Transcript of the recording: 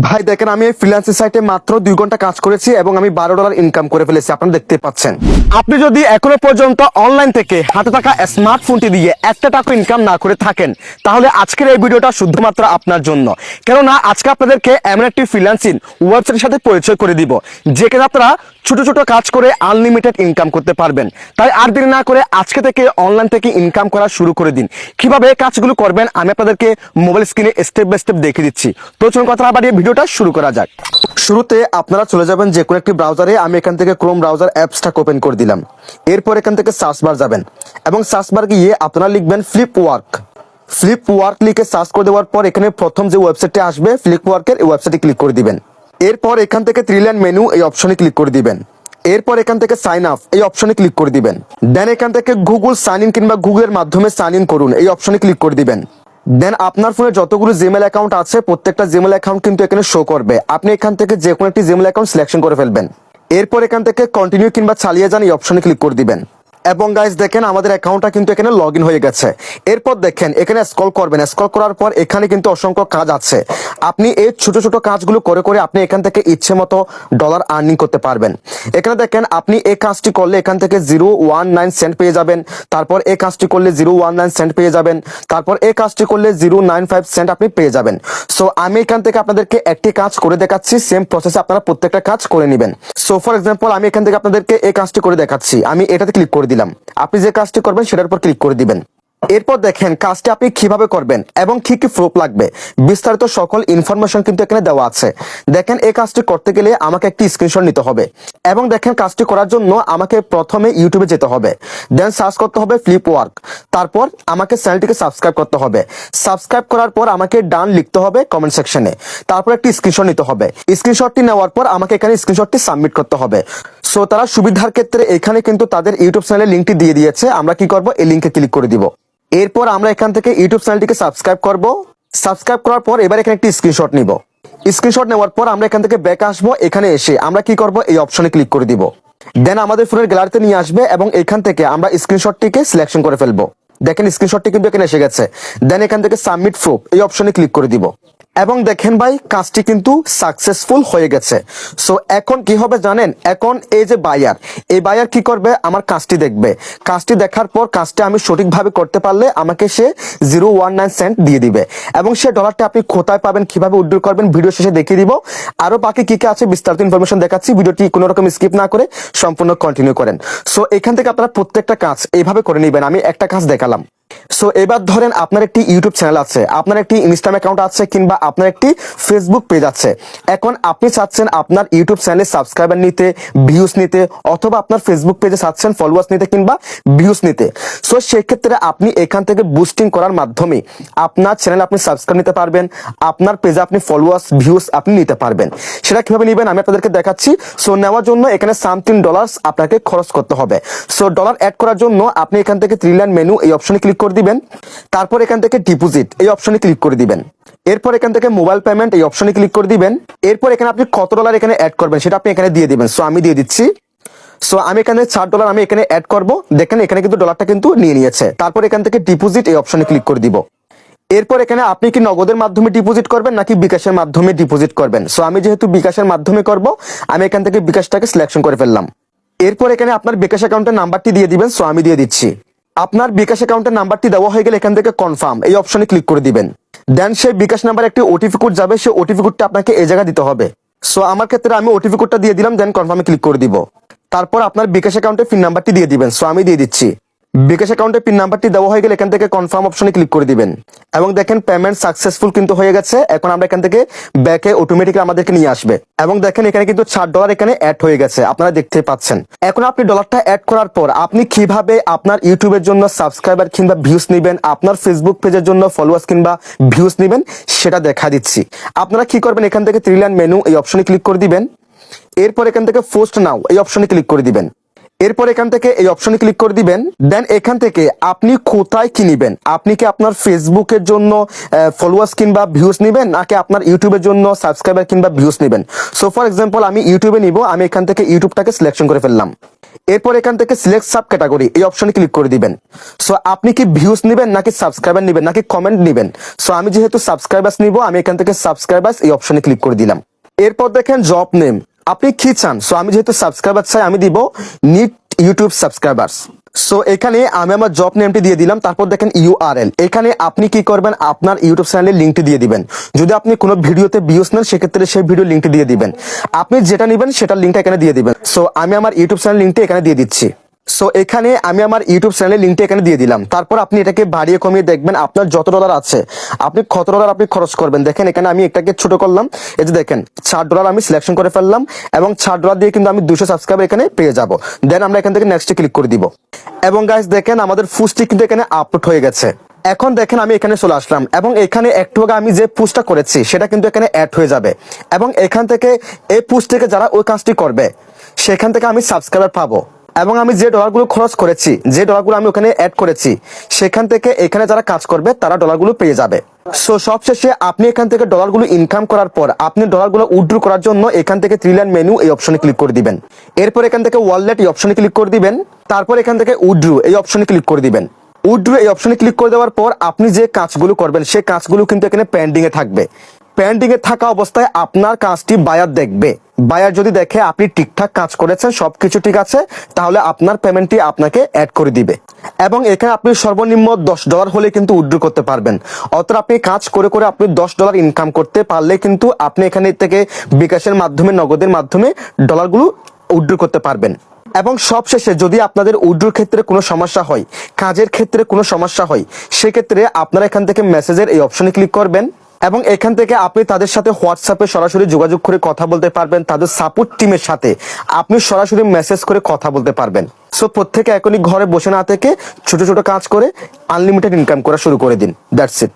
ভাই দেখেন আমি এই ফ্রিল্যান্সিং সাইটে মাত্র 2 ঘন্টা কাজ করেছি এবং আমি $12 ইনকাম করে ফেলেছি। আপনারা দেখতে পাচ্ছেন। আপনি যদি এখনো পর্যন্ত অনলাইন থেকে হাতে থাকা স্মার্টফোনটি দিয়ে একটা টাকা ইনকাম না করে থাকেন, তাহলে আজকের এই ভিডিওটা শুধুমাত্র আপনার জন্য। কেননা আজকে আপনাদেরকে এমন একটি ফ্রিল্যান্সিং ওয়েবসাইটের সাথে পরিচয় করে দিব, যেখানে আপনারা ছোট ছোট কাজ করে আনলিমিটেড ইনকাম করতে পারবেন। তাই আর দেরি না করে আজকে থেকে অনলাইন থেকে ইনকাম করা শুরু করে দিন। কিভাবে কাজগুলো করবেন আমি আপনাদেরকে মোবাইল স্ক্রিনে স্টেপ বাই স্টেপ দেখিয়ে দিচ্ছি। তো চলুন কথা না বাড়িয়ে ভিডিওটা শুরু করা যাক। শুরুতে আপনারা চলে যাবেন যে কোনো একটি ব্রাউজারে। আমি এখান থেকে ক্রোম ব্রাউজার অ্যাপসটা ওপেন করে দিলাম। এরপর এখান থেকে সার্চ বার যাবেন এবং সার্চ বার গিয়ে আপনারা লিখবেন ফ্লিপওয়ার্ক। ফ্লিপওয়ার্ক লিখে সার্চ করে দেওয়ার পর এখানে প্রথম যে ওয়েবসাইটটি আসবে ফ্লিপওয়ার্কের, এই ওয়েবসাইটে ক্লিক করে দিবেন। এরপর এখান থেকে 3 লাইন মেনু এই অপশনে ক্লিক করে দিবেন। এরপর এখান থেকে সাইন আপ এই অপশনে ক্লিক করে দিবেন। দেন এখান থেকে গুগল সাইন ইন কিংবা গুগলের মাধ্যমে সাইন ইন করুন এই অপশনে ক্লিক করে দিবেন। দেন আপনার ফোনে যতগুলো জিমেল অ্যাকাউন্ট আছে প্রত্যেকটা জিমেল অ্যাকাউন্ট কিন্তু এখানে শো করবে। আপনি এখান থেকে যে কোনো একটি জিমেল অ্যাকাউন্ট সিলেকশন করে ফেলবেন। এরপর এখান থেকে কন্টিনিউ কিংবা চালিয়ে যান এই অপশনে ক্লিক করে দিবেন। এবং গাইস দেখেন আমাদের অ্যাকাউন্টটা কিন্তু এখানে লগ ইন হয়ে গেছে। এরপর দেখেন এখানে স্ক্রল করবেন। স্ক্রল করার পর এখানে কিন্তু অসংখ্য কাজ আছে। আপনি এই ছোট ছোট কাজগুলো করে করে আপনি এখান থেকে ইচ্ছে মতো ডলার আর্নিং করতে পারবেন। এখানে দেখেন আপনি এই কাজটি করলে এখান থেকে 0.19 সেন্ট পেয়ে যাবেন। তারপর এই কাজটি করলে 0.19 সেন্ট পেয়ে যাবেন। তারপর এই কাজটি করলে 0.95 সেন্ট আপনি পেয়ে যাবেন। সো আমি এখান থেকে আপনাদেরকে একটি কাজ করে দেখাচ্ছি, সেম প্রসেসে আপনারা প্রত্যেকটা কাজ করে নেবেন। সো ফর এক্সাম্পল আমি এখান থেকে আপনাদেরকে এই কাজটি করে দেখাচ্ছি। আমি এটাতে ক্লিক করে দিলাম। আপনি যে কাজটি করবেন সেটার উপর ক্লিক করে দিবেন। এরপর দেখেন কাজটি আপনি কিভাবে করবেন এবং কি কি প্রুফ লাগবে বিস্তারিত সকল ইনফরমেশন কিন্তু এখানে দেওয়া আছে। দেখেন এই কাজটি করতে গেলে আমাকে একটি স্ক্রিনশট নিতে হবে এবং দেখেন কাজটি করার জন্য আমাকে প্রথমে ইউটিউবে যেতে হবে। দেন সার্চ করতে হবে ফ্লিপওয়ার্ক। তারপর আমাকে চ্যানেলটিকে সাবস্ক্রাইব করতে হবে। সাবস্ক্রাইব করার পর আমাকে ডান লিখতে হবে কমেন্ট সেকশনে। তারপর একটি স্ক্রিনশট নিতে হবে। স্ক্রিনশটটি নেওয়ার পর আমাকে এখানে স্ক্রিনশটটি সাবমিট করতে হবে। সো তারা সুবিধার ক্ষেত্রে এখানে কিন্তু তাদের ইউটিউব চ্যানেলের লিঙ্কটি দিয়ে দিয়েছে। আমরা কি করব, এই লিঙ্কে ক্লিক করে দিব। এরপর আমরা এখান থেকে ইউটিউব চ্যানেলটিকে সাবস্ক্রাইব করব। সাবস্ক্রাইব করার পর এবার এখানে একটি স্ক্রিনশট নিব। স্ক্রিনশট নেওয়ার পর আমরা এখান থেকে ব্যাক আসবো। এখানে এসে আমরা কি করব, এই অপশনে ক্লিক করে দিব। দেন আমাদের ফোনের গ্যালারিতে নিয়ে আসবে এবং এখান থেকে আমরা স্ক্রিনশটটিকে সিলেকশন করে ফেলবো। দেখেন স্ক্রিনশটটি কিন্তু এখানে এসে গেছে। দেন এখান থেকে সাবমিট প্রুফ এই অপশনে ক্লিক করে দিব এবং দেখেন ভাই কাজটি কিন্তু সাকসেসফুল হয়ে গেছে। সো এখন কি হবে জানেন, এখন এই যে বায়ার, এই বায়ার কি করবে, আমার কাজটি দেখবে। কাজটি দেখার পর কাজটি আমি সঠিকভাবে করতে পারলে আমাকে সে 0.19 সেন্ট দিয়ে দিবে এবং সে ডলারটা আপনি কোথায় পাবেন, কিভাবে উইথড্র করবেন ভিডিও শেষে দেখিয়ে দিব। আরো বাকি কি কি আছে বিস্তারিত ইনফরমেশন দেখাচ্ছি। ভিডিওটি কোনো রকম স্কিপ না করে সম্পূর্ণ কন্টিনিউ করেন। সো এখান থেকে আপনারা প্রত্যেকটা কাজ এইভাবে করে নেবেন। আমি একটা কাজ দেখালাম। সো এবার ধরেন আপনার একটি ইউটিউব চ্যানেল আছে, আপনার একটি ইনস্টাগ্রাম অ্যাকাউন্ট আছে কিংবা আপনার একটি ফেসবুক পেজ আছে। এখন আপনি চাচ্ছেন আপনার ইউটিউব চ্যানেলে সাবস্ক্রাইবার নিতে, ভিউজ নিতে, অথবা আপনার ফেসবুক পেজে চাচ্ছেন ফলোয়ার্স নিতে কিংবা ভিউজ নিতে। সো সেক্ষেত্রে আপনি এখান থেকে বুস্টিং করার মাধ্যমে আপনার চ্যানেলে আপনি সাবস্ক্রাইব নিতে পারবেন, আপনার পেজে আপনি ফলোয়ার্স ভিউজ আপনি নিতে পারবেন। সেটা কিভাবে নেবেন আমি আপনাদেরকে দেখাচ্ছি। সো নেওয়ার জন্য এখানে $3 আপনাকে খরচ করতে হবে। সো ডলার অ্যাড করার জন্য আপনি এখান থেকে 3 লাইন মেনু এই অপশনে ক্লিক করে দিবেন। তারপর এখান থেকে ডিপোজিট এই অপশনে ক্লিক করে দিবেন। এরপর এখান থেকে মোবাইল পেমেন্ট এই অপশনে ক্লিক করে দিবেন। এরপর এখানে আপনি কত ডলার এখানে অ্যাড করবেন সেটা আপনি এখানে দিয়ে দিবেন। সো আমি দিয়ে দিচ্ছি। সো আমি এখানে $4 আমি এখানে অ্যাড করব। দেখেন এখানে কিন্তু ডলারটা কিন্তু নিয়ে নিয়েছে। তারপর এখান থেকে ডিপোজিট এই অপশনে ক্লিক করে দিব। এরপর এখানে আপনি কি নগদের মাধ্যমে ডিপোজিট করবেন নাকি বিকাশের মাধ্যমে ডিপোজিট করবেন। সো আমি যেহেতু বিকাশের মাধ্যমে করব, আমি এখান থেকে বিকাশটাকে সিলেকশন করে ফেললাম। এরপর এখানে আপনার বিকাশ অ্যাকাউন্টের নাম্বারটি দিয়ে দিবেন। সো আমি দিয়ে দিচ্ছি। আপনার বিকাশ অ্যাকাউন্টের নাম্বারটি দেওয়া হয়ে গেলে এখান থেকে কনফার্ম এই অপশনে ক্লিক করে দিবেন। দেন সেই বিকাশ নাম্বার একটি ওটিপি কোড যাবে, সেই ওটিপি কোডটা আপনাকে এই জায়গায় দিতে হবে। সো আমার ক্ষেত্রে আমি ওটিপি কোডটা দিয়ে দিলাম। দেন কনফার্মে ক্লিক করে দিব। তারপর আপনার বিকাশ অ্যাকাউন্টের পিন নাম্বারটি দিয়ে দিবেন। সো আমি দিয়ে দিচ্ছি। বিকাশ অ্যাকাউন্টের পিন নাম্বারটি দেওয়া হয়ে গেলে এখান থেকে কনফার্ম অপশনে ক্লিক করে দিবেন এবং দেখেন পেমেন্ট সাকসেসফুল কিন্তু হয়ে গেছে। এখন আমরা এখান থেকে ব্যাকে অটোমেটিক্যালি আমাদেরকে নিয়ে আসবে এবং দেখেন এখানে কিন্তু $4 এখানে অ্যাড হয়ে গেছে, আপনারা দেখতে পাচ্ছেন। এখন আপনি ডলারটা অ্যাড করার পর আপনি কিভাবে আপনার ইউটিউবের জন্য সাবস্ক্রাইবার কিংবা ভিউজ নেবেন, আপনার ফেসবুক পেজের জন্য ফলোয়ার্স কিংবা ভিউজ নেবেন সেটা দেখা দিচ্ছি। আপনারা কি করবেন, এখান থেকে 3 লাইন মেনু এই অপশনে ক্লিক করে দিবেন। এরপর এখান থেকে পোস্ট নাও এই অপশনে ক্লিক করে দিবেন। এরপর এখান থেকে এই অপশনে ক্লিক করে দিবেন। দেন এখান থেকে আপনি কোথায় কি নিবেন, আপনি কি আপনার ফেসবুকের জন্য ফলোয়ার্স কিংবা ভিউজ নেবেন নাকি আপনার ইউটিউবের জন্য সাবস্ক্রাইবার কিংবা ভিউজ নেবেন। সো ফর এক্সাম্পল আমি ইউটিউবে নিব। আমি এখান থেকে ইউটিউবটাকে সিলেকশন করে ফেললাম। এরপর এখান থেকে সিলেক্ট সাব ক্যাটাগরি এই অপশনে ক্লিক করে দিবেন। সো আপনি কি ভিউজ নেবেন নাকি সাবস্ক্রাইবার নেবেন নাকি কমেন্ট নেবেন? সো আমি যেহেতু সাবস্ক্রাইবার্স নিব, আমি এখান থেকে সাবস্ক্রাইবার্স এই অপশনে ক্লিক করে দিলাম। এরপর দেখেন জব নেম আপনি কি চান। সো আমি যেহেতু সাবস্ক্রাইবার চাই, আমি দিব নিড ইউটিউব সাবস্ক্রাইবার্স। সো এখানে আমি আমার জব নেমটি দিয়ে দিলাম। তারপর দেখেন ইউআরএল, এখানে আপনি কি করবেন, আপনার ইউটিউব চ্যানেলের লিঙ্কটি দিয়ে দিবেন। যদি আপনি কোনো ভিডিওতে ভিউজ নেন সেক্ষেত্রে সেই ভিডিও লিঙ্কটি দিয়ে দিবেন। আপনি যেটা নেবেন সেটার লিঙ্কটা এখানে দিয়ে দিবেন। সো আমি আমার ইউটিউব চ্যানেল লিঙ্কটি এখানে দিয়ে দিচ্ছি। সো এখানে আমি আমার ইউটিউব চ্যানেলের লিঙ্কটি এখানে দিয়ে দিলাম। তারপর আপনি এটাকে বাড়িয়ে কমিয়ে দেখবেন আপনার যত ডলার আছে আপনি কত ডলার আপনি খরচ করবেন। দেখেন এখানে আমি এটাকে ছোট করলাম, এই যে দেখেন $4 আমি সিলেকশন করে ফেললাম এবং $4 দিয়ে কিন্তু আমি 200 সাবস্ক্রাইবার এখানে পেয়ে যাব। দেন আমরা এখান থেকে নেক্সটে ক্লিক করে দিব এবং গাইস দেখেন আমাদের পোস্টটি কিন্তু এখানে আপলোড হয়ে গেছে। এখন দেখেন আমি এখানে চলে আসলাম এবং এখানে একটু আগে আমি যে পোস্টটা করেছি সেটা কিন্তু এখানে অ্যাড হয়ে যাবে এবং এখান থেকে এই পোস্ট থেকে যারা ওই কাজটি করবে সেখান থেকে আমি সাবস্ক্রাইবার পাবো এবং আমি যে ডলারগুলো খরচ করেছি, যে ডলারগুলো আমি ওখানে অ্যাড করেছি সেখান থেকে এখানে যারা কাজ করবে তারা ডলারগুলো পেয়ে যাবে। সো সবশেষে আপনি এখান থেকে ডলারগুলো ইনকাম করার পর আপনি ডলারগুলো উইথড্র করার জন্য এখান থেকে 3 লাইন মেনু এই অপশনে ক্লিক করে দিবেন। এরপর এখান থেকে ওয়ালেট এই অপশনে ক্লিক করে দিবেন। তারপর এখান থেকে উইথড্র এই অপশনে ক্লিক করে দিবেন। উইথড্র এই অপশনে ক্লিক করে দেওয়ার পর আপনি যে কাজগুলো করবেন সেই কাজগুলো কিন্তু এখানে পেন্ডিং এ থাকবে। পেন্ডিং এ থাকা অবস্থায় আপনার কাজটি বায়ার দেখবে। বায়ার যদি দেখে আপনি ঠিকঠাক কাজ করেছেন, সবকিছু ঠিক আছে, তাহলে আপনার পেমেন্টটি আপনাকে অ্যাড করে দিবে এবং এখানে আপনি সর্বনিম্ন $10 হলে কিন্তু উইথড্র করতে পারবেন। অর্থাৎ আপনি কাজ করে করে আপনি $10 ইনকাম করতে পারলে কিন্তু আপনি এখানে থেকে বিকাশের মাধ্যমে, নগদের মাধ্যমে ডলারগুলো উইথড্র করতে পারবেন। এবং সবশেষে যদি আপনাদের উইথড্রর ক্ষেত্রে কোনো সমস্যা হয়, কাজের ক্ষেত্রে কোনো সমস্যা হয়, সেক্ষেত্রে আপনারা এখান থেকে মেসেজের এই অপশনে ক্লিক করবেন এবং এখান থেকে আপনি তাদের সাথে হোয়াটসঅ্যাপে সরাসরি যোগাযোগ করে কথা বলতে পারবেন। তাদের সাপোর্ট টিমের সাথে আপনি সরাসরি মেসেজ করে কথা বলতে পারবেন। সো প্রত্যেকে এখনই ঘরে বসে না থেকে ছোট ছোট কাজ করে আনলিমিটেড ইনকাম করা শুরু করে দিন। That's it.